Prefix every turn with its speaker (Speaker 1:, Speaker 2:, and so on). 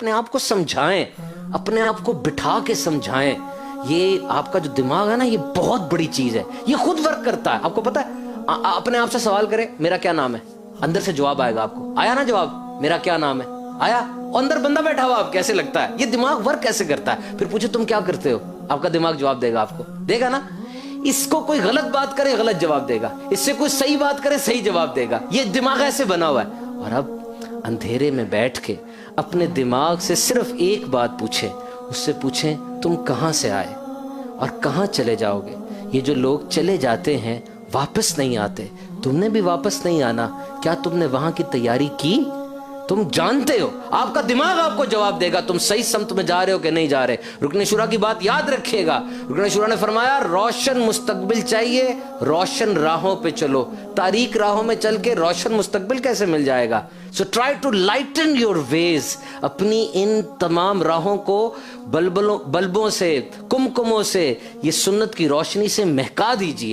Speaker 1: اپنے آپ کو سمجھائیں, اپنے آپ کو بٹھا کے سمجھائیں. یہ آپ کا جو دماغ ہے نا, یہ بہت بڑی چیز ہے, یہ خود ورک کرتا ہے. آپ کو پتا ہے, اپنے آپ سے سوال کریں میرا کیا نام ہے, اندر سے جواب آئے گا آپ کو. آیا نا جواب, میرا کیا نام ہے, آیا. اندر بندہ بیٹھا ہوا, آپ کیسے لگتا ہے, یہ دماغ ورک کیسے کرتا ہے. پھر پوچھو تم کیا کرتے ہو, آپ کا دماغ جواب دے گا, آپ کو دے گا نا. اس کو کوئی غلط بات کرے غلط جواب دے گا, اس سے کوئی صحیح بات کرے صحیح جواب دے گا. یہ دماغ ایسے بنا ہوا ہے. اور اب اندھیرے میں بیٹھ کے اپنے دماغ سے صرف ایک بات پوچھیں, اس سے پوچھیں تم کہاں سے آئے اور کہاں چلے جاؤ گے. یہ جو لوگ چلے جاتے ہیں واپس نہیں آتے, تم نے بھی واپس نہیں آنا. کیا تم نے وہاں کی تیاری کی؟ تم جانتے ہو, آپ کا دماغ آپ کو جواب دے گا تم صحیح سمت میں جا رہے ہو کہ نہیں جا رہے. رکن شورا کی بات یاد رکھیے گا. رکن شورا نے فرمایا روشن مستقبل چاہیے, روشن راہوں پہ چلو. تاریک راہوں میں چل کے روشن مستقبل کیسے مل جائے گا. So try to lighten your ways. اپنی ان تمام راہوں کو بلبوں سے, کمکموں سے, یہ سنت کی روشنی سے مہکا دیجئے.